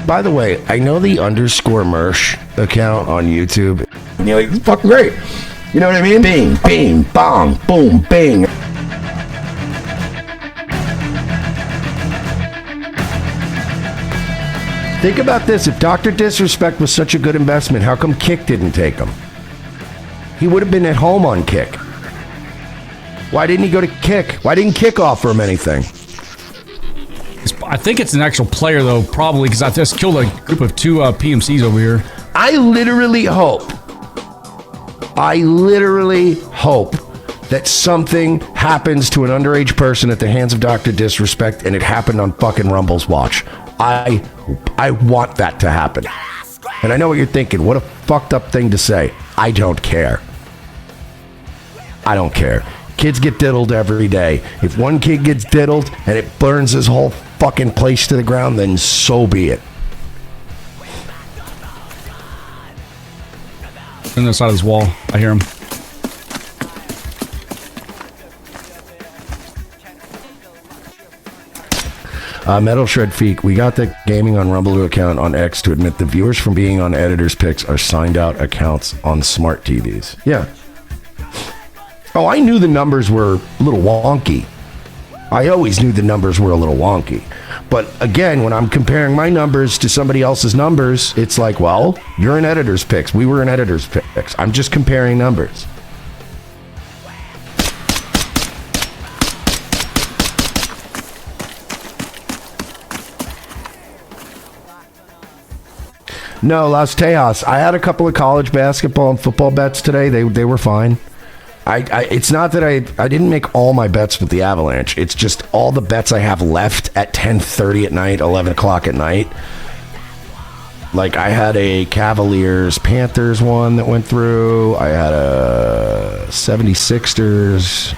By the way, I know the underscore Mersh account on YouTube. You know, it's fucking great. You know what I mean? Bing, bing, bong, boom, bing. Think about this. If Dr. Disrespect was such a good investment, how come Kick didn't take him? He would have been at home on Kick. Why didn't he go to Kick? Why didn't Kick offer him anything? I think it's an actual player, though, probably, because I just killed a group of 2 PMCs over here. I literally hope that something happens to an underage person at the hands of Dr. Disrespect, and it happened on fucking Rumble's watch. I want that to happen. And I know what you're thinking. What a fucked up thing to say. I don't care. I don't care. Kids get diddled every day. If one kid gets diddled and it burns his whole fucking place to the ground, then so be it. On the side of this wall. I hear him. Metal Shred Feek, we got the Gaming on Rumble account on X to admit the viewers from being on Editor's Picks are signed out accounts on smart TVs. Yeah. Oh, I knew the numbers were a little wonky. I always knew the numbers were a little wonky. But again, when I'm comparing my numbers to somebody else's numbers, it's like, well, you're in Editor's Picks. We were in Editor's Picks. I'm just comparing numbers. No, Las Tejas. I had a couple of college basketball and football bets today. They were fine. It's not that I didn't make all my bets with the Avalanche. It's just all the bets I have left at 10:30 at night, 11 o'clock at night. Like, I had a Cavaliers-Panthers one that went through. I had a 76ers,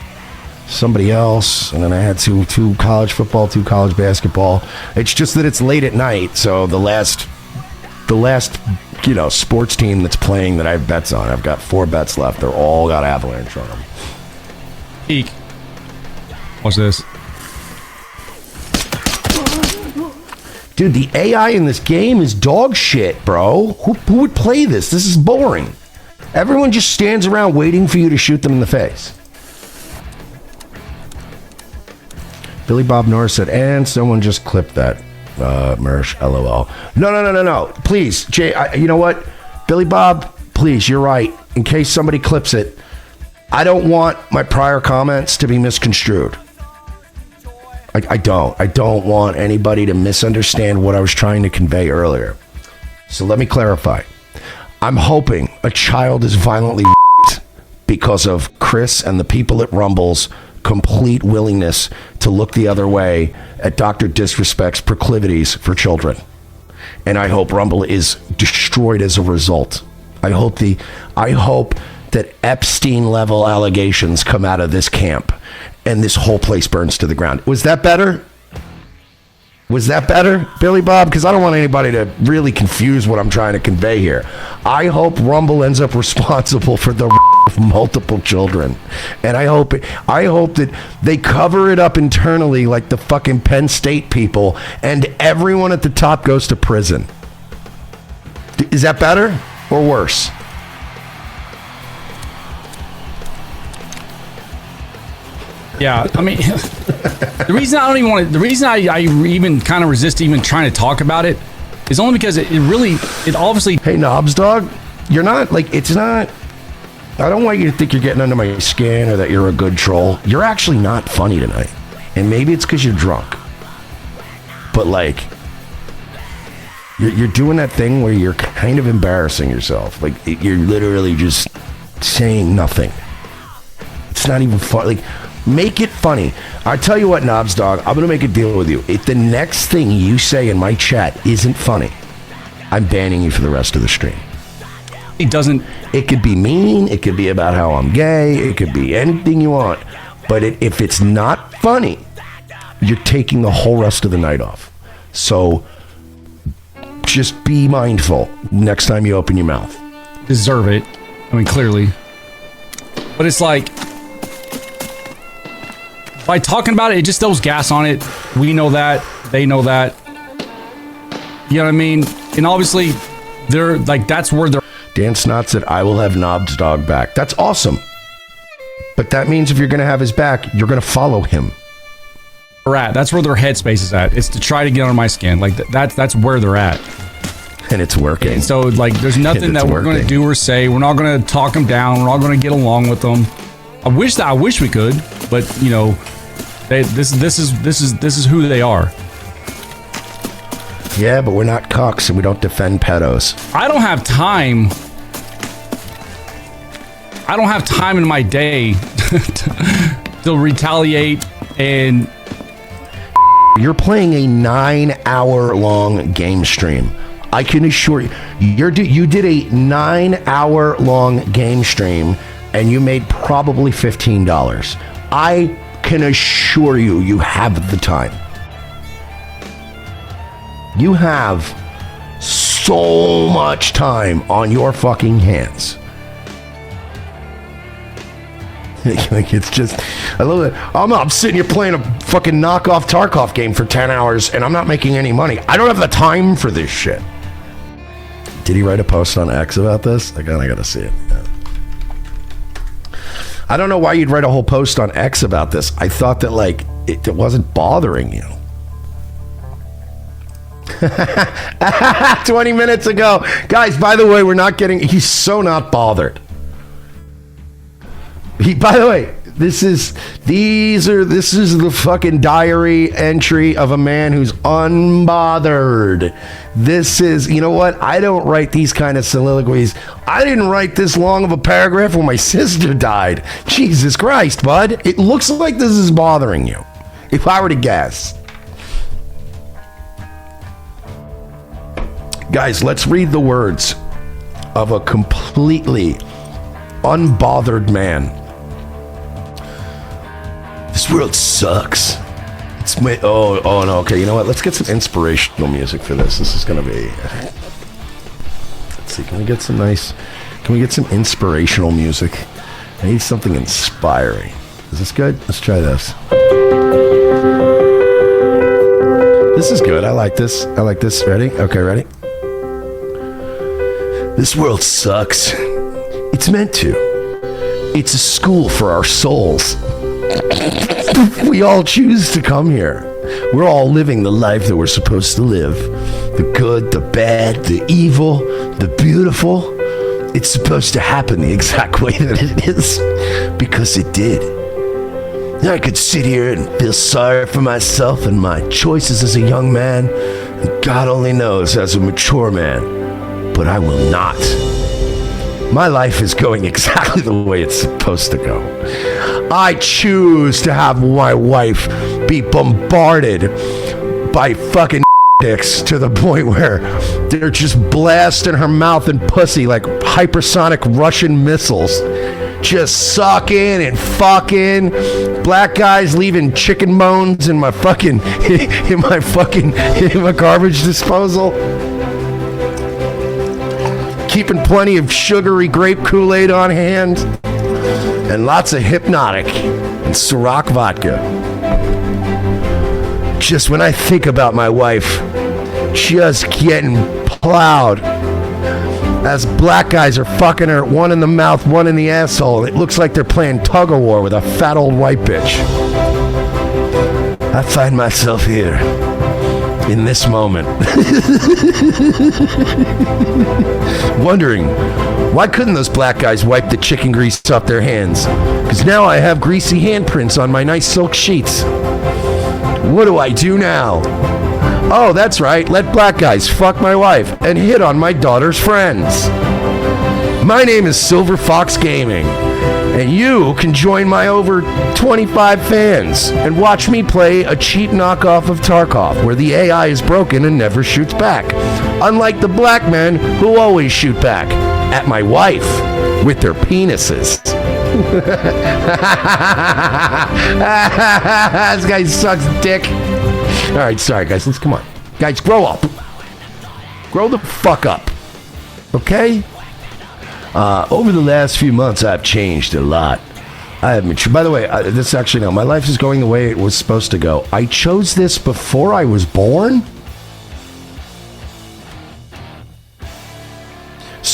somebody else. And then I had two college football, 2 college basketball. It's just that it's late at night, so the last sports team that's playing that I have bets on, I've got 4 bets left. They're all got Avalanche on them. Eek. Watch this. Dude, the AI in this game is dog shit, bro. Who would play this? This is boring. Everyone just stands around waiting for you to shoot them in the face. Billy Bob Norris said, and someone just clipped that. Mersh, LOL. No. Please, Jay, you know what? Billy Bob, please, you're right. In case somebody clips it, I don't want my prior comments to be misconstrued. I don't want anybody to misunderstand what I was trying to convey earlier. So let me clarify. I'm hoping a child is violently because of Chris and the people at Rumble's complete willingness to look the other way at Dr. Disrespect's proclivities for children. And I hope Rumble is destroyed as a result. I hope that Epstein level allegations come out of this camp and this whole place burns to the ground. Was that better? Was that better, Billy Bob? Because I don't want anybody to really confuse what I'm trying to convey here. I hope Rumble ends up responsible for the of multiple children. And I hope that they cover it up internally like the fucking Penn State people, and everyone at the top goes to prison. Is that better or worse? Yeah, I mean, the reason I even kind of resist even trying to talk about it is only because it obviously. Hey, Knobs Dog, you're not like, it's not. I don't want you to think you're getting under my skin or that you're a good troll. You're actually not funny tonight, and maybe it's because you're drunk. But like, you're doing that thing where you're kind of embarrassing yourself. Like, you're literally just saying nothing. It's not even fun. Like, make it funny. I tell you what, Knobs Dog, I'm gonna make a deal with you. If the next thing you say in my chat isn't funny, I'm banning you for the rest of the stream. It could be mean, it could be about how I'm gay, it could be anything you want. But if it's not funny, you're taking the whole rest of the night off. So just be mindful next time you open your mouth. Deserve it. I mean, clearly. But it's like, by talking about it, it just throws gas on it. We know that. They know that. You know what I mean? And obviously, they're like, that's where they're. Dan Snot said, I will have Knob's dog back. That's awesome. But that means if you're going to have his back, you're going to follow him. At. That's where their headspace is at. It's to try to get under my skin. Like that's where they're at. And it's working. And so like, there's nothing that we're going to do or say. We're not going to talk them down. We're not going to get along with them. I wish we could, but you know, this is who they are. Yeah, but we're not cucks and we don't defend pedos. I don't have time. I don't have time in my day to retaliate and. You're playing a 9-hour-long game stream. I can assure you, you did a 9-hour-long game stream and you made probably $15. I can assure you, you have the time. You have so much time on your fucking hands. Like it's just, I love it. I'm sitting here playing a fucking knockoff Tarkov game for 10 hours and I'm not making any money. I don't have the time for this shit. Did he write a post on X about this? I gotta see it. Yeah. I don't know why you'd write a whole post on X about this. I thought that like it wasn't bothering you. 20 minutes ago. Guys, by the way, he's so not bothered. By the way, this is the fucking diary entry of a man who's unbothered. This is, you know what? I don't write these kind of soliloquies. I didn't write this long of a paragraph when my sister died. Jesus Christ, bud. It looks like this is bothering you. If I were to guess. Guys, let's read the words of a completely unbothered man. This world sucks. Oh no, okay, you know what? Let's get some inspirational music for this. This is gonna be... Let's see, can we get some inspirational music? I need something inspiring. Is this good? Let's try this. This is good, I like this. Ready? Okay, ready? This world sucks. It's meant to. It's a school for our souls. We all choose to come here. We're all living the life that we're supposed to live. The good, the bad, the evil, the beautiful. It's supposed to happen the exact way that it is. Because it did. I could sit here and feel sorry for myself and my choices as a young man. And God only knows as a mature man. But I will not. My life is going exactly the way it's supposed to go. I choose to have my wife be bombarded by fucking dicks to the point where they're just blasting her mouth and pussy like hypersonic Russian missiles. Just sucking and fucking. Black guys leaving chicken bones in my fucking in my garbage disposal. Keeping plenty of sugary grape Kool-Aid on hand. And lots of Hypnotic and Ciroc vodka. Just when I think about my wife just getting plowed as black guys are fucking her, one in the mouth, one in the asshole. It looks like they're playing tug of war with a fat old white bitch. I find myself here in this moment wondering, why couldn't those black guys wipe the chicken grease off their hands? Because now I have greasy handprints on my nice silk sheets. What do I do now? Oh, that's right. Let black guys fuck my wife and hit on my daughter's friends. My name is SilverFox Gaming, and you can join my over 25 fans and watch me play a cheap knockoff of Tarkov where the AI is broken and never shoots back. Unlike the black men who always shoot back at my wife with their penises. This guy sucks dick. All right, sorry guys, let's come on. Guys, grow up. Grow the fuck up. Okay? Over the last few months, I've changed a lot. I have matured. By the way, this actually, no, my life is going the way it was supposed to go. I chose this before I was born.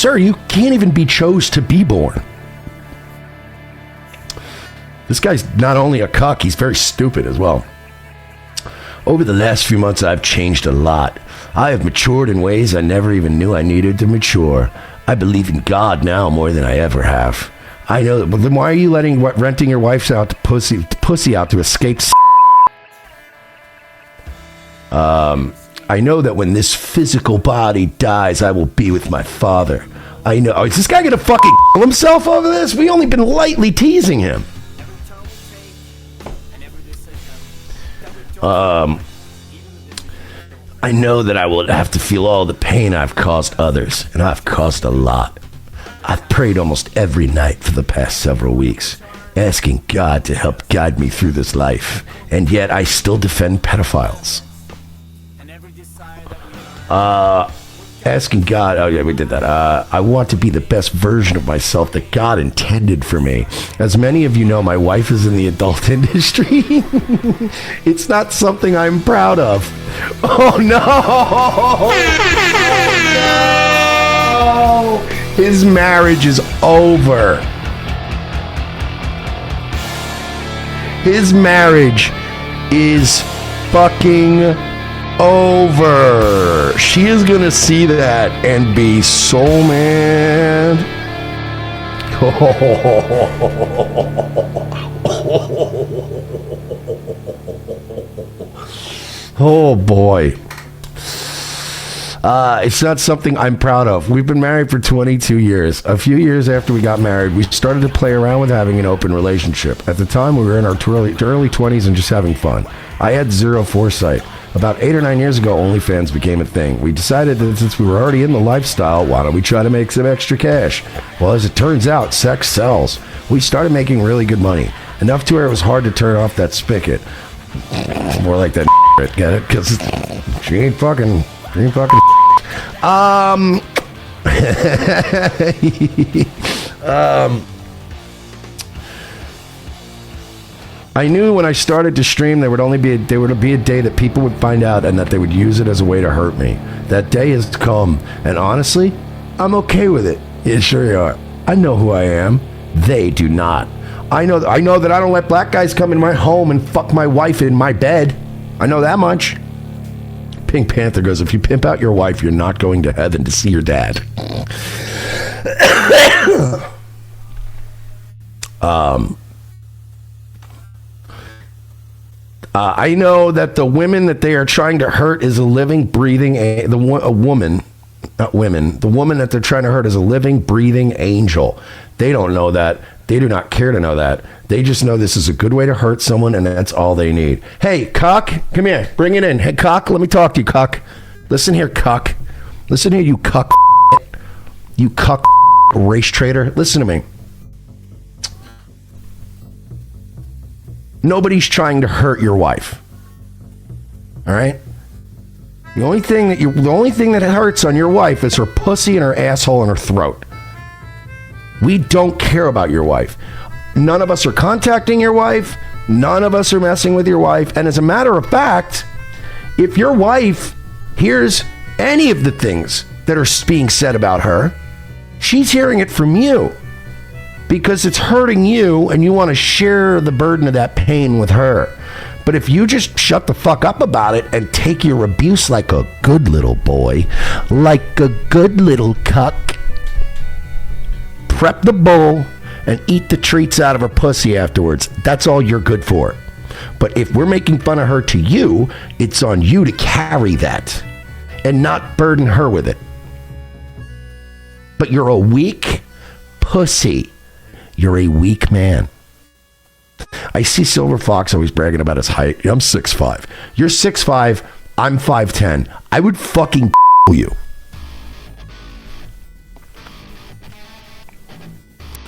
sir, you can't even be chose to be born. This guy's not only a cuck, he's very stupid as well. Over the last few months, I've changed a lot. I have matured in ways I never even knew I needed to mature. I believe in God now more than I ever have. I know, but then why are you renting your wife out to pussy out to escape? I know that when this physical body dies, I will be with my Father. I know. Oh, is this guy gonna fucking kill himself over this? We only been lightly teasing him. I know that I will have to feel all the pain I've caused others, and I've caused a lot. I've prayed almost every night for the past several weeks, asking God to help guide me through this life, and yet I still defend pedophiles. Asking God, oh yeah, we did that. I want to be the best version of myself that God intended for me. As many of you know, my wife is in the adult industry. It's not something I'm proud of. Oh no! Oh, no! His marriage is over. His marriage is fucking over. She is gonna see that and be so mad. Oh boy. It's not something I'm proud of. We've been married for 22 years. A few years after we got married, we started to play around with having an open relationship. At the time, we were in our early 20s and just having fun. I had zero foresight. About 8 or 9 years ago, OnlyFans became a thing. We decided that since we were already in the lifestyle, why don't we try to make some extra cash? Well, as it turns out, sex sells. We started making really good money. Enough to where it was hard to turn off that spigot. More like that get it? Because she ain't fucking... I knew when I started to stream there would be a day that people would find out and that they would use it as a way to hurt me. That day has come, and honestly, I'm okay with it. Yeah, sure you are. I know who I am. They do not. I know that I don't let black guys come in my home and fuck my wife in my bed. I know that much. Pink Panther goes, if you pimp out your wife, you're not going to heaven to see your dad. I know that the women that they are trying to hurt is a living, breathing, the woman that they're trying to hurt is a living, breathing angel. They don't know that. They do not care to know that. They just know this is a good way to hurt someone, and that's all they need. Hey, Cuck, come here. Bring it in. Hey, Cuck, let me talk to you, Cuck. Listen here, Cuck. Listen here, you Cuck. You Cuck race trader. Listen to me. Nobody's trying to hurt your wife. All right? The only thing that hurts on your wife is her pussy and her asshole and her throat. We don't care about your wife. None of us are contacting your wife. None of us are messing with your wife. And as a matter of fact, if your wife hears any of the things that are being said about her, she's hearing it from you because it's hurting you and you want to share the burden of that pain with her. But if you just shut the fuck up about it and take your abuse like a good little boy, like a good little cuck, prep the bowl and eat the treats out of her pussy afterwards. That's all you're good for. But if we're making fun of her to you, it's on you to carry that and not burden her with it. But you're a weak pussy. You're a weak man. I see SilverFox always bragging about his height. I'm 6'5". You're 6'5". I'm 5'10". I would fucking you.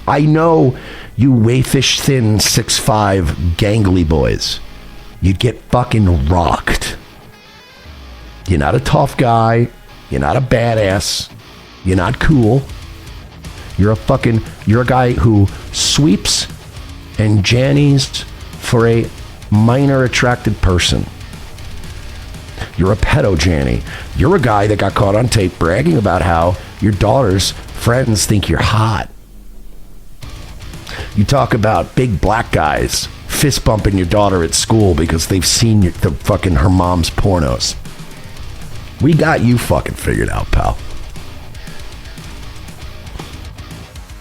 I know you wayfish thin 6'5" gangly boys. You'd get fucking rocked. You're not a tough guy. You're not a badass. You're not cool. You're a guy who sweeps and jannies for a minor attracted person. You're a pedo janny. You're a guy that got caught on tape bragging about how your daughters friends think you're hot. You talk about big black guys fist bumping your daughter at school because they've seen her mom's pornos. We got you fucking figured out, pal.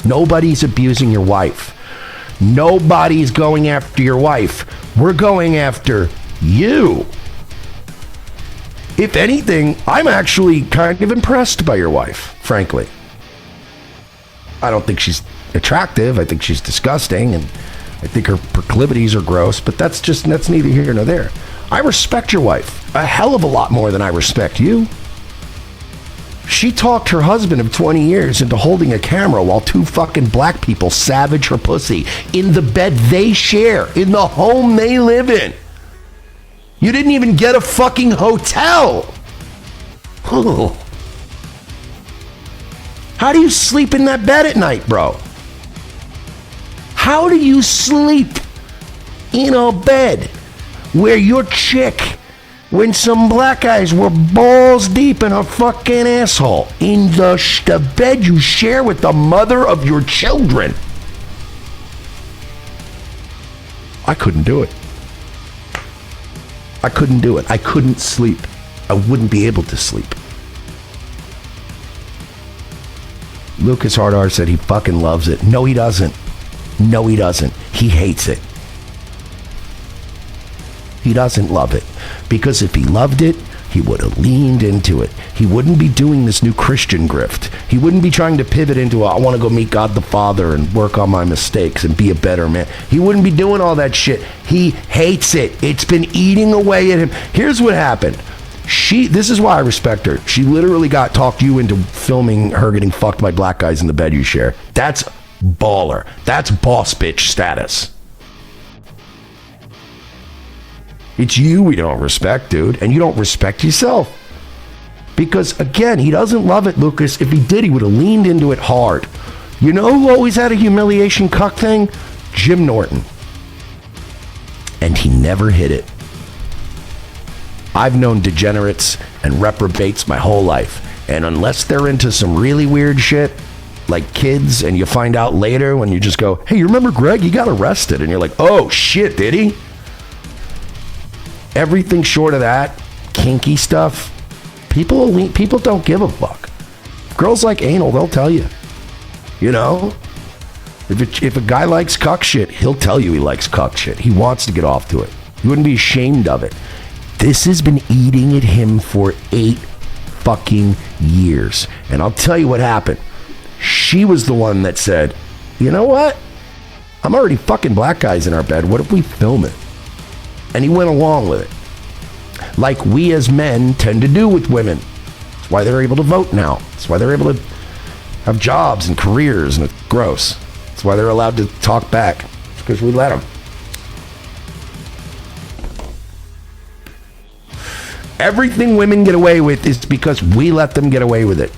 Nobody's abusing your wife. Nobody's going after your wife. We're going after you. If anything, I'm actually kind of impressed by your wife, frankly. I don't think she's attractive. I think she's disgusting, and I think her proclivities are gross, but that's neither here nor there. I respect your wife a hell of a lot more than I respect you. She talked her husband of 20 years into holding a camera while two fucking black people savage her pussy in the bed they share, in the home they live in. You didn't even get a fucking hotel. Oh. How do you sleep in that bed at night, bro? How do you sleep in a bed where your chick, when some black guys were balls deep in her fucking asshole, in the bed you share with the mother of your children? I couldn't do it. I couldn't do it. I couldn't sleep. I wouldn't be able to sleep. Lucas Hardar said he fucking loves it. No, he doesn't. No, he doesn't. He hates it. He doesn't love it. Because if he loved it, he would have leaned into it. He wouldn't be doing this new Christian grift. He wouldn't be trying to pivot into, I want to go meet God the Father and work on my mistakes and be a better man. He wouldn't be doing all that shit. He hates it. It's been eating away at him. Here's what happened. This is why I respect her. She literally talked you into filming her getting fucked by black guys in the bed you share. That's baller. That's boss bitch status. It's you we don't respect, dude. And you don't respect yourself. Because, again, he doesn't love it, Lucas. If he did, he would have leaned into it hard. You know who always had a humiliation cuck thing? Jim Norton. And he never hit it. I've known degenerates and reprobates my whole life. And unless they're into some really weird shit, like kids, and you find out later when you just go, hey, you remember Greg? He got arrested. And you're like, oh, shit, did he? Everything short of that, kinky stuff, people don't give a fuck. Girls like anal, they'll tell you. You know? If a guy likes cuck shit, he'll tell you he likes cuck shit. He wants to get off to it. He wouldn't be ashamed of it. This has been eating at him for 8 fucking years. And I'll tell you what happened. She was the one that said, you know what? I'm already fucking black guys in our bed. What if we film it? And he went along with it. Like we as men tend to do with women. That's why they're able to vote now. That's why they're able to have jobs and careers, and it's gross. That's why they're allowed to talk back. It's because we let them. Everything women get away with is because we let them get away with it.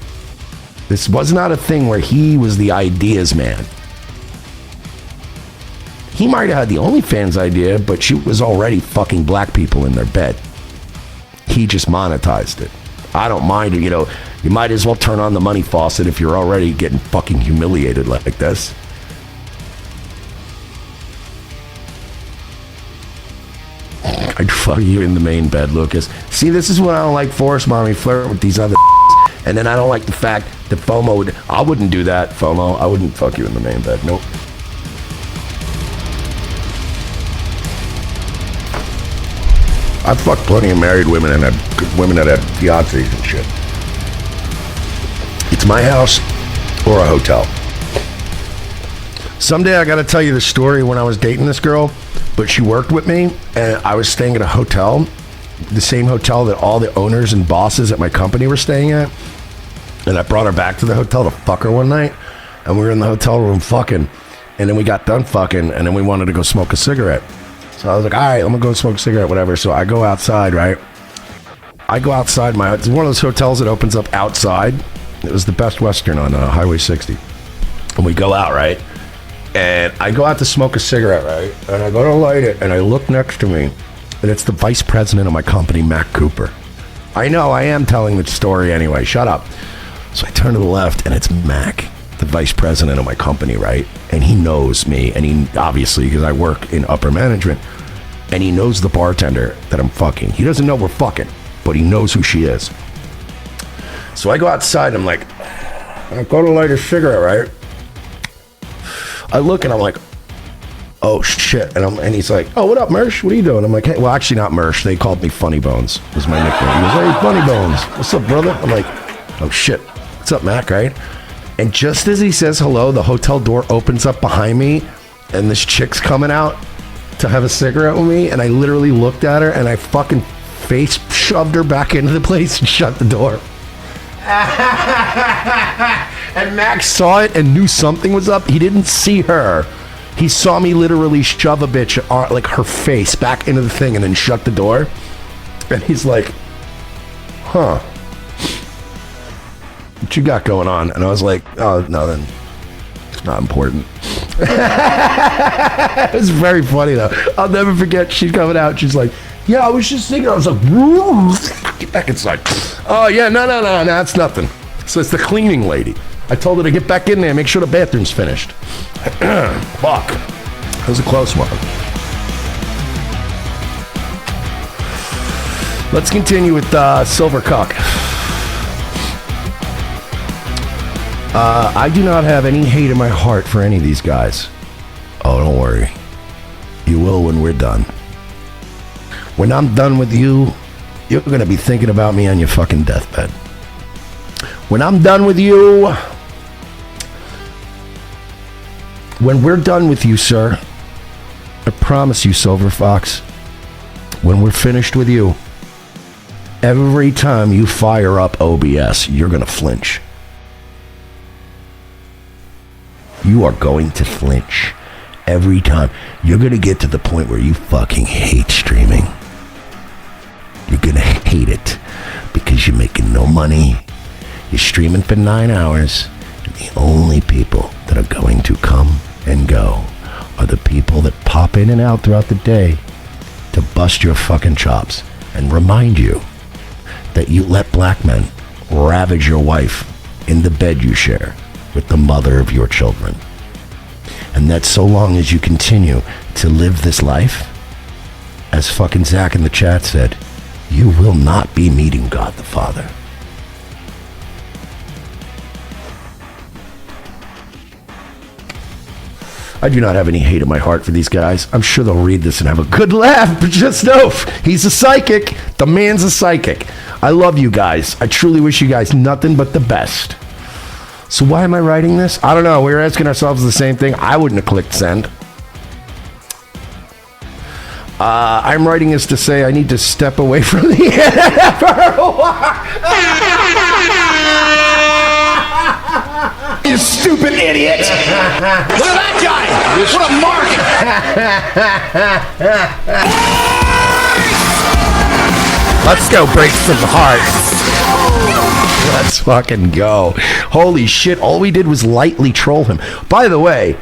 This was not a thing where he was the ideas man. He might have had the OnlyFans idea, but she was already fucking black people in their bed. He just monetized it. I don't mind it, you know. You might as well turn on the money faucet if you're already getting fucking humiliated like this. I'd fuck you in the main bed, Lucas. See, this is when I don't like Forest Mommy flirt with these other and then I don't like the fact that FOMO would... I wouldn't do that, FOMO. I wouldn't fuck you in the main bed. Nope. I've fucked plenty of married women and had women that had fiancés and shit. It's my house or a hotel. Someday I gotta tell you the story when I was dating this girl, but she worked with me and I was staying at a hotel, the same hotel that all the owners and bosses at my company were staying at. And I brought her back to the hotel to fuck her one night, and we were in the hotel room fucking, and then we got done fucking, and then we wanted to go smoke a cigarette. So I was like, all right, I'm gonna go smoke a cigarette, whatever. So I go outside, right? I go outside it's one of those hotels that opens up outside. It was the Best Western on Highway 60. And we go out, right? And I go out to smoke a cigarette, right? And I go to light it, and I look next to me, and it's the vice president of my company, Mac Cooper. I know, I am telling the story anyway. Shut up. So I turn to the left, and it's Mac. the vice president of my company, right? And he knows me, and he obviously, because I work in upper management, and he knows the bartender that I'm fucking. He doesn't know we're fucking, but he knows who she is. So I go outside, and I'm like, I go to light a cigarette, right? I look, and I'm like, oh shit, and he's like, oh, what up, Mersh? What are you doing? I'm like, hey, well, actually not Mersh. They called me Funny Bones, was my nickname. He goes, hey, Funny Bones, what's up, brother? I'm like, oh shit, what's up, Mac, right? And just as he says hello, the hotel door opens up behind me, and this chick's coming out to have a cigarette with me, and I literally looked at her, and I fucking face shoved her back into the place and shut the door. And Max saw it and knew something was up. He didn't see her. He saw me literally shove a bitch, like her face, back into the thing and then shut the door. And he's like, huh, what you got going on? And I was like, oh, nothing. It's not important. It was very funny, though. I'll never forget. She's coming out. She's like, yeah, I was just thinking. I was like, woo, get back inside. Oh, yeah, no, it's nothing. So it's the cleaning lady. I told her to get back in there and make sure the bathroom's finished. Fuck. That was a close one. Let's continue with Silver Cuck. I do not have any hate in my heart for any of these guys. Oh, don't worry. You will when we're done. When I'm done with you, you're going to be thinking about me on your fucking deathbed. When I'm done with you, when we're done with you, sir, I promise you, SilverFox, when we're finished with you, every time you fire up OBS, you're going to flinch. You are going to flinch every time. You're going to get to the point where you fucking hate streaming. You're going to hate it because you're making no money. You're streaming for 9 hours, and the only people that are going to come and go are the people that pop in and out throughout the day to bust your fucking chops and remind you that you let black men ravage your wife in the bed you share with the mother of your children. And that so long as you continue to live this life, as fucking Zach in the chat said, you will not be meeting God the Father. I do not have any hate in my heart for these guys. I'm sure they'll read this and have a good laugh, but just know, he's a psychic. The man's a psychic. I love you guys. I truly wish you guys nothing but the best. So why am I writing this? I don't know. We were asking ourselves the same thing. I wouldn't have clicked send. I'm writing this to say I need to step away from the internet for a while. You stupid idiot! Look at that guy! What a mark! Let's go break some hearts. Let's fucking go. Holy shit, all we did was lightly troll him. By the way,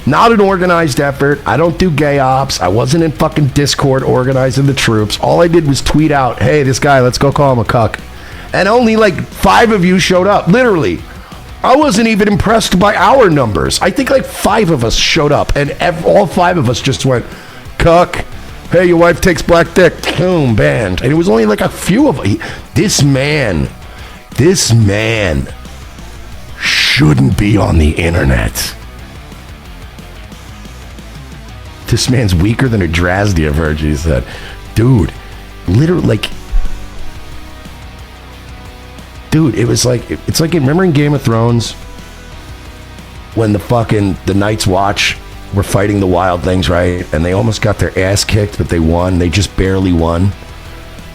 not an organized effort. I don't do gay ops. I wasn't in fucking Discord organizing the troops. All I did was tweet out, hey, this guy, let's go call him a cuck. And only like 5 of you showed up, literally. I wasn't even impressed by our numbers. I think like 5 of us showed up, and all 5 of us just went, cuck. Hey, your wife takes black dick. Boom, banned. And it was only like a few of them. This man shouldn't be on the internet. This man's weaker than a Drasdy, I've heard you said. Dude, literally, like, dude, it's like, remember in Game of Thrones when the Night's Watch were fighting the Wild Things, right? And they almost got their ass kicked, but they won. They just barely won.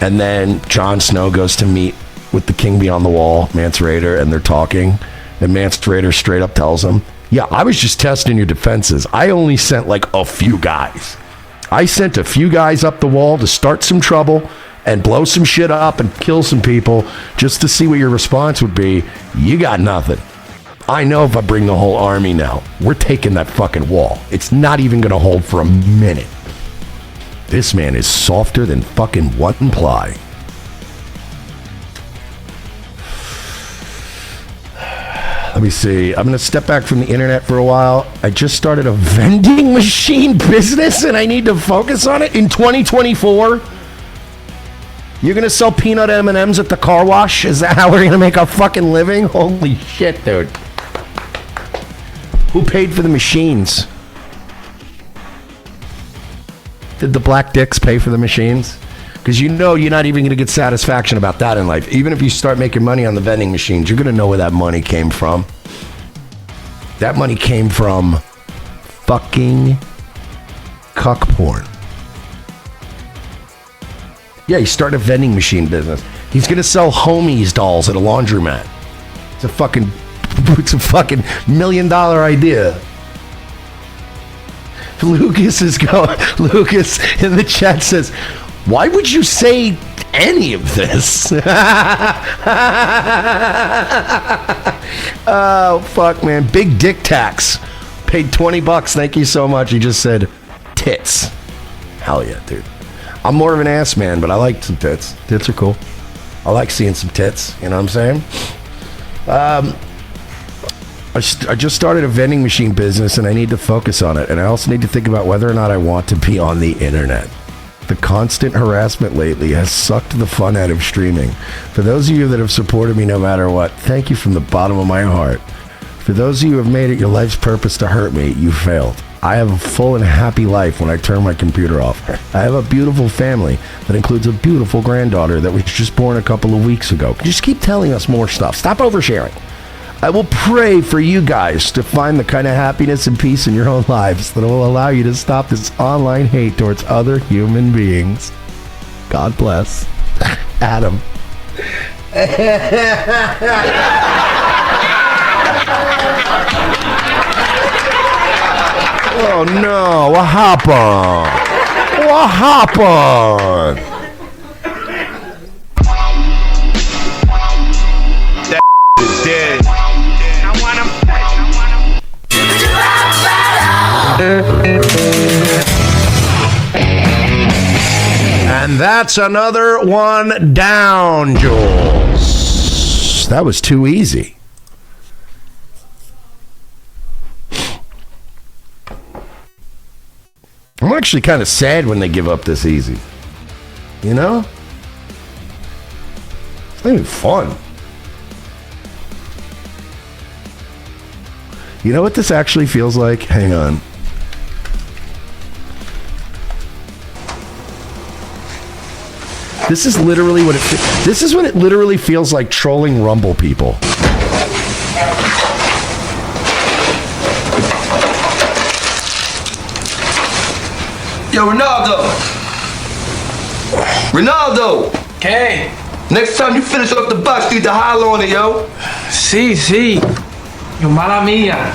And then Jon Snow goes to meet with the King Beyond the Wall, Mance Rayder, and they're talking. And Mance Rayder straight up tells him, yeah, I was just testing your defenses. I only sent like a few guys. I sent a few guys up the wall to start some trouble and blow some shit up and kill some people just to see what your response would be. You got nothing. I know if I bring the whole army now, we're taking that fucking wall. It's not even going to hold for a minute. This man is softer than fucking one ply. Let me see. I'm going to step back from the internet for a while. I just started a vending machine business and I need to focus on it in 2024. You're going to sell peanut M&Ms at the car wash? Is that how we're going to make our fucking living? Holy shit, dude. Who paid for the machines? Did the black dicks pay for the machines? Because you know you're not even going to get satisfaction about that in life. Even if you start making money on the vending machines, you're going to know where that money came from. That money came from fucking cuck porn. Yeah, he's starting a vending machine business. He's going to sell homies dolls at a laundromat. It's a fucking $1 million idea. Lucas in the chat says, why would you say any of this? Oh, fuck, man. Big dick tax. Paid $20. Thank you so much. He just said tits. Hell yeah, dude. I'm more of an ass man, but I like some tits. Tits are cool. I like seeing some tits. You know what I'm saying? I just started a vending machine business and I need to focus on it. And I also need to think about whether or not I want to be on the internet. The constant harassment lately has sucked the fun out of streaming. For those of you that have supported me no matter what, thank you from the bottom of my heart. For those of you who have made it your life's purpose to hurt me, you failed. I have a full and happy life when I turn my computer off. I have a beautiful family that includes a beautiful granddaughter that was just born a couple of weeks ago. Just keep telling us more stuff. Stop oversharing. I will pray for you guys to find the kind of happiness and peace in your own lives that will allow you to stop this online hate towards other human beings. God bless. Adam. Oh no, what happened? What happened? That is dead. And that's another one down, Jules. That was too easy. I'm actually kind of sad when they give up this easy. You know? It's not even fun. You know what this actually feels like? Hang on. This is literally what this is what it literally feels like trolling Rumble people. Yo, Ronaldo! Okay. Next time you finish off the box, you need to holler on it, yo. Sí. Yo, mala mía.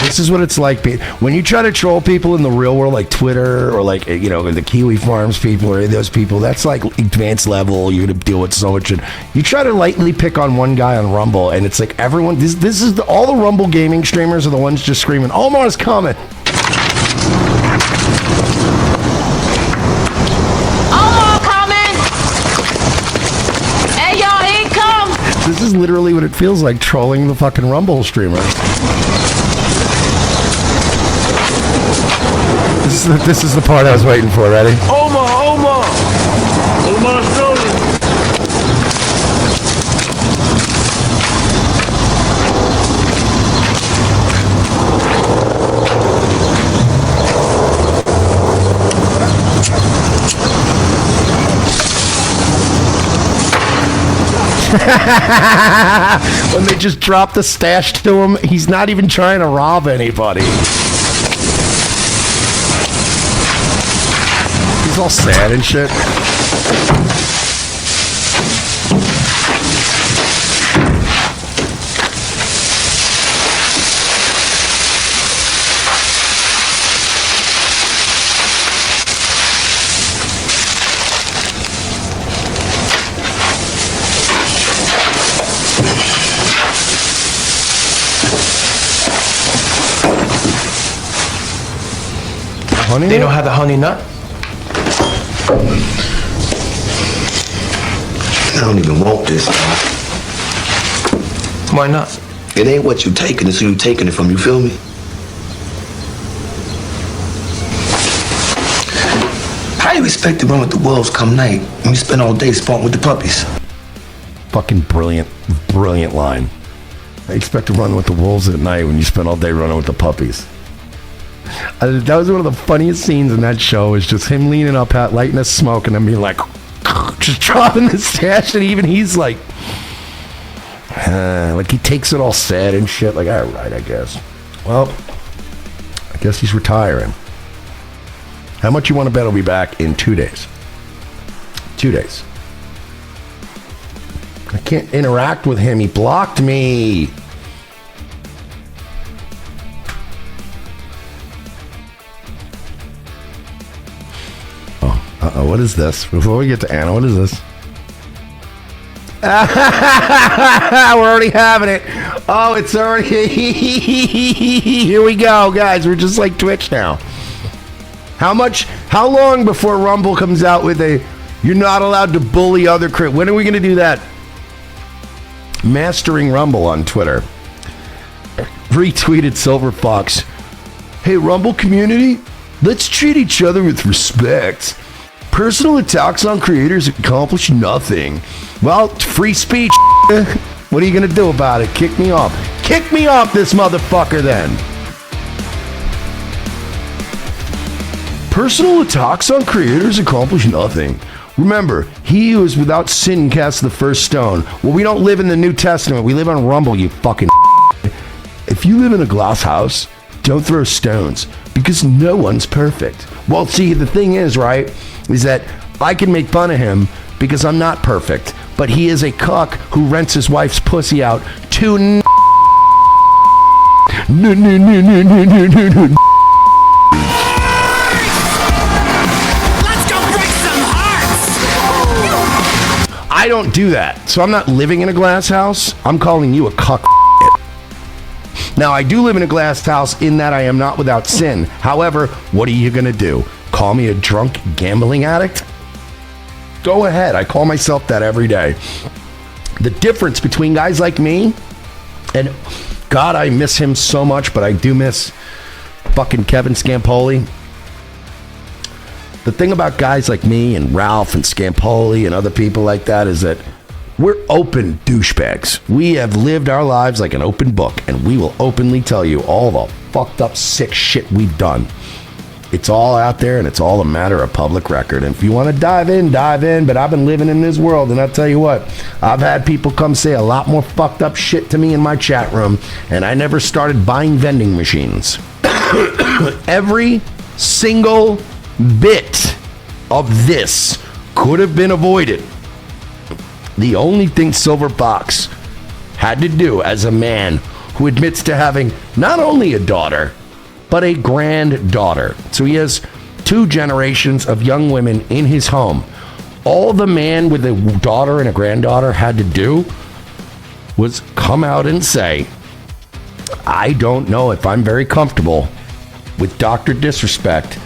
This is what it's like when you try to troll people in the real world, like Twitter or like, you know, the Kiwi Farms people or those people. That's like advanced level. You're gonna deal with so much. You try to lightly pick on one guy on Rumble, and it's like everyone. This is all the Rumble gaming streamers are the ones just screaming, "Omar's coming." Omar coming. Hey y'all, he come. This is literally what it feels like trolling the fucking Rumble streamer. This is the part I was waiting for. Ready? Omar, slowly. When they just drop the stash to him, he's not even trying to rob anybody. He's all sad and shit. Honey They nut? don't have the honey nut? I don't even want this. Why not? It ain't what you taking, it's who you taking it from, you feel me? How you expect to run with the wolves come night when you spend all day spunking with the puppies? Fucking brilliant line. I expect to run with the wolves at night when you spend all day running with the puppies. That was one of the funniest scenes in that show, is just him leaning up, lighting a smoke, and then being like, just dropping the stash, and even he's like he takes it all sad and shit. Like, all right, I guess. Well, I guess he's retiring. How much you want to bet he'll be back in 2 days? 2 days. I can't interact with him. He blocked me. Oh, what is this? Before we get to Anna, what is this? We're already having it. Oh, it's already... Here we go, guys. We're just like Twitch now. How long before Rumble comes out with a, you're not allowed to bully other when are we going to do that? Mastering Rumble on Twitter. Retweeted SilverFox. Hey, Rumble community, let's treat each other with respect. Personal attacks on creators accomplish nothing. Well, free speech. What are you going to do about it? Kick me off. Kick me off this motherfucker then. Personal attacks on creators accomplish nothing. Remember, he who is without sin casts the first stone. Well, we don't live in the New Testament. We live on Rumble, you fucking. If you live in a glass house, don't throw stones, because no one's perfect. Well, see, the thing is, right, is that I can make fun of him because I'm not perfect, but he is a cuck who rents his wife's pussy out to I don't do that. So I'm not living in a glass house. I'm calling you a cuck. Now, I do live in a glass house in that I am not without sin. However, what are you going to do? Call me a drunk gambling addict? Go ahead. I call myself that every day. The difference between guys like me and God, I miss him so much, but I do miss fucking Kevin Scampoli. The thing about guys like me and Ralph and Scampoli and other people like that is that we're open douchebags. We have lived our lives like an open book, and we will openly tell you all the fucked up, sick shit we've done. It's all out there, and it's all a matter of public record. And if you want to dive in, but I've been living in this world, and I'll tell you what, I've had people come say a lot more fucked up shit to me in my chat room, and I never started buying vending machines. Every single bit of this could have been avoided. The only thing SilverFox had to do as a man who admits to having not only a daughter, but a granddaughter. So he has 2 generations of young women in his home. All the man with a daughter and a granddaughter had to do was come out and say, I don't know if I'm very comfortable with Dr. Disrespect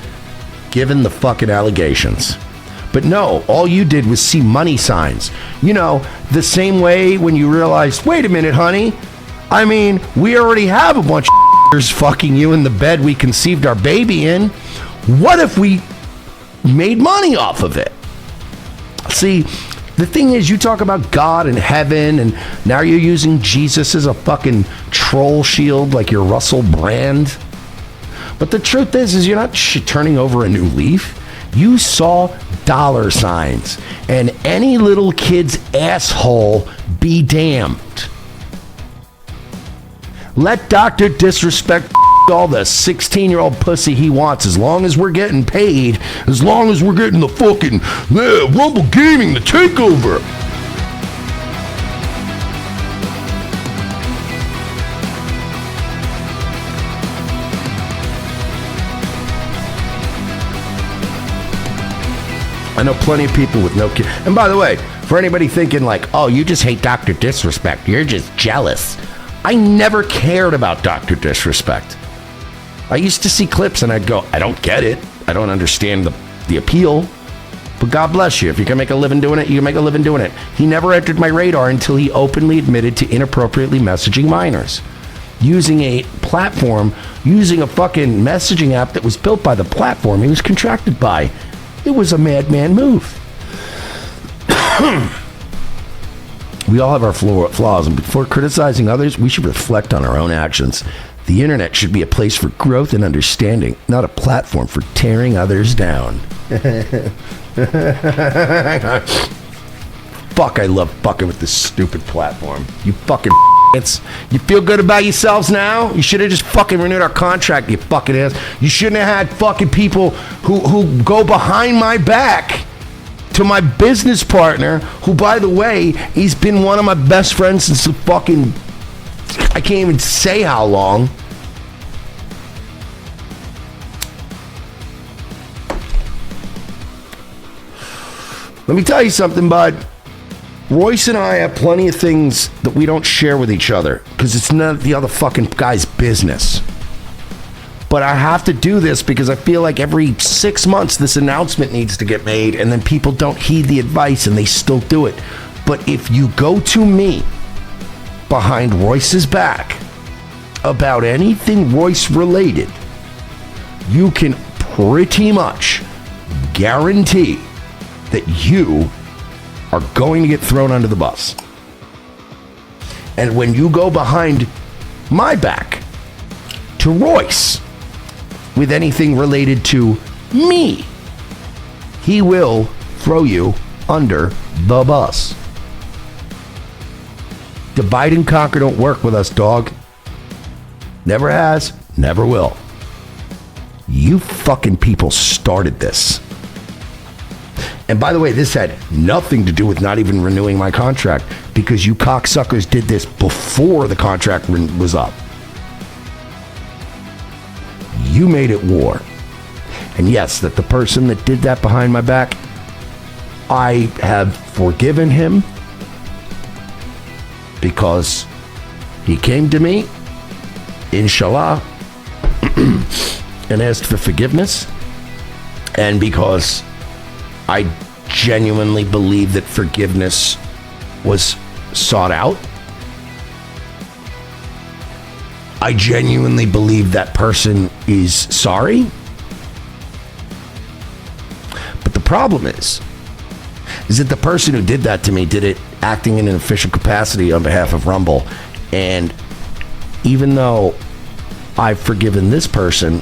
given the fucking allegations. But no, all you did was see money signs. You know, the same way when you realize, wait a minute, honey. I mean, we already have a bunch of fucking you in the bed we conceived our baby in. What if we made money off of it? See, the thing is, you talk about God and heaven, and now you're using Jesus as a fucking troll shield like you're Russell Brand. But the truth is you're not turning over a new leaf. You saw dollar signs, and any little kid's asshole be damned. Let Dr. Disrespect all the 16-year-old pussy he wants, as long as we're getting paid, as long as we're getting the fucking Rumble Gaming, the takeover. I know plenty of people with no kids. And by the way, for anybody thinking like, oh, you just hate Dr. Disrespect, you're just jealous. I never cared about Dr. Disrespect. I used to see clips and I'd go, I don't get it. I don't understand the appeal. But God bless you. If you can make a living doing it, you can make a living doing it. He never entered my radar until he openly admitted to inappropriately messaging minors. Using a platform, using a fucking messaging app that was built by the platform he was contracted by. It was a madman move. We all have our flaws, and before criticizing others, we should reflect on our own actions. The internet should be a place for growth and understanding, not a platform for tearing others down. Fuck, I love fucking with this stupid platform. You fucking you feel good about yourselves now? You should have just fucking renewed our contract, you fucking ass. You shouldn't have had fucking people who go behind my back to my business partner, who, by the way, he's been one of my best friends since the fucking, I can't even say how long. Let me tell you something, bud. Royce and I have plenty of things that we don't share with each other because it's none of the other fucking guy's business. But I have to do this because I feel like every 6 months this announcement needs to get made, and then people don't heed the advice and they still do it. But if you go to me behind Royce's back about anything Royce related, you can pretty much guarantee that you are going to get thrown under the bus. And when you go behind my back to Royce with anything related to me, he will throw you under the bus. Divide and conquer don't work with us, dog. Never has, never will. You fucking people started this. And by the way, this had nothing to do with not even renewing my contract, because you cocksuckers did this before the contract was up. You made it war. And yes, that the person that did that behind my back, I have forgiven him because he came to me, inshallah, and asked for forgiveness. And because I genuinely believe that forgiveness was sought out. I genuinely believe that person is sorry. But the problem is that the person who did that to me did it acting in an official capacity on behalf of Rumble. And even though I've forgiven this person,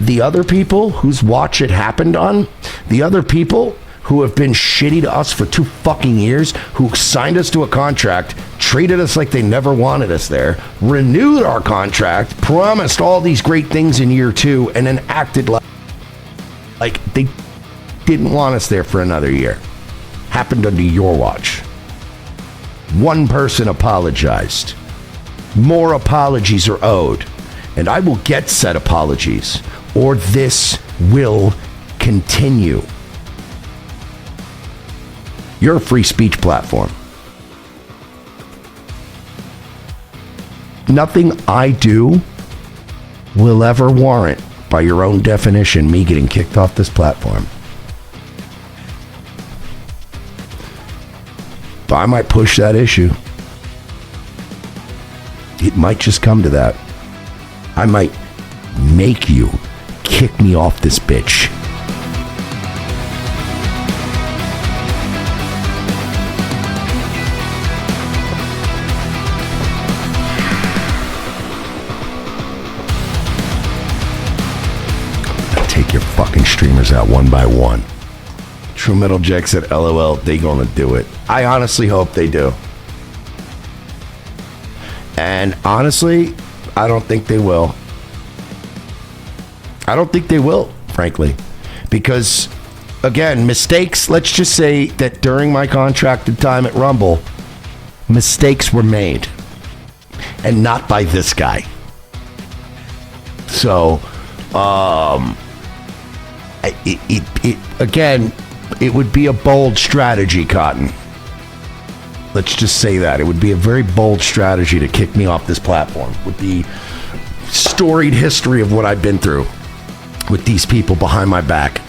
the other people whose watch it happened on, the other people who have been shitty to us for 2 fucking years, who signed us to a contract, treated us like they never wanted us there, renewed our contract, promised all these great things in year 2, and then acted like they didn't want us there for another year. Happened under your watch. One person apologized. More apologies are owed. And I will get said apologies, or this will continue. You're a free speech platform. Nothing I do will ever warrant, by your own definition, me getting kicked off this platform. But I might push that issue. It might just come to that. I might make you kick me off this bitch. Take your fucking streamers out one by one. True Metal Jack said, LOL, they gonna do it. I honestly hope they do. And honestly, I don't think they will. I don't think they will, frankly. Because, again, mistakes, let's just say that during my contracted time at Rumble, mistakes were made. And not by this guy. So, again, it would be a bold strategy, Cotton. Let's just say that. It would be a very bold strategy to kick me off this platform with the storied history of what I've been through with these people behind my back.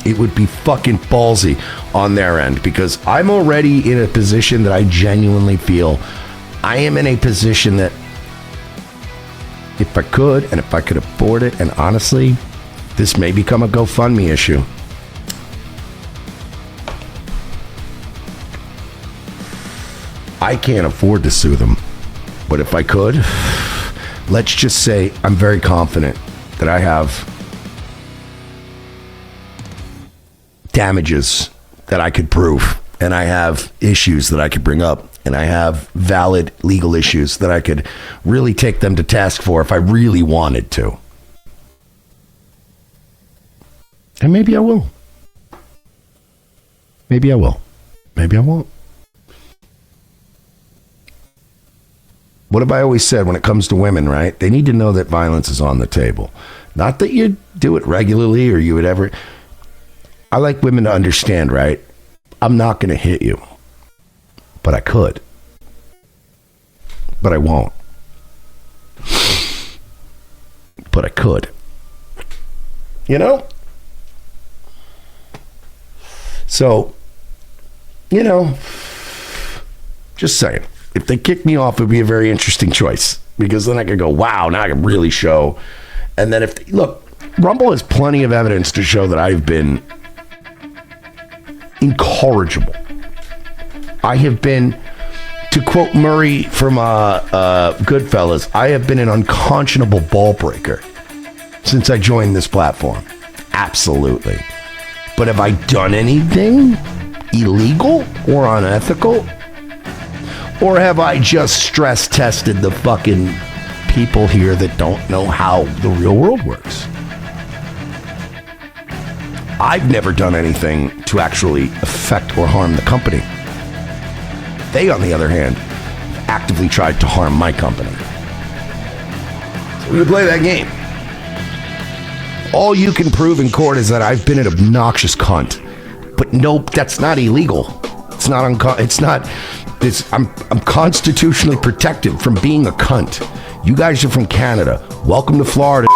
It would be fucking ballsy on their end, because I'm already in a position that I genuinely feel I am in a position that if I could, and if I could afford it, and honestly, this may become a GoFundMe issue. I can't afford to sue them, but if I could, let's just say I'm very confident that I have damages that I could prove, and I have issues that I could bring up, and I have valid legal issues that I could really take them to task for if I really wanted to. And maybe I will. Maybe I will. Maybe I won't. What have I always said when it comes to women, right? They need to know that violence is on the table. Not that you do it regularly or you would ever. I like women to understand, right? I'm not going to hit you. But I could. But I won't. But I could. You know? So, you know, just saying. If they kick me off, it would be a very interesting choice, because then I could go, wow, now I can really show. And then look, Rumble has plenty of evidence to show that I've been incorrigible. I have been, to quote Murray from Goodfellas, I have been an unconscionable ball breaker since I joined this platform. Absolutely. But have I done anything illegal or unethical? Or have I just stress tested the fucking people here that don't know how the real world works? I've never done anything to actually affect or harm the company. They, on the other hand, actively tried to harm my company. So we play that game. All you can prove in court is that I've been an obnoxious cunt. But nope, that's not illegal. It's not I'm constitutionally protected from being a cunt. You guys are from Canada. Welcome to Florida.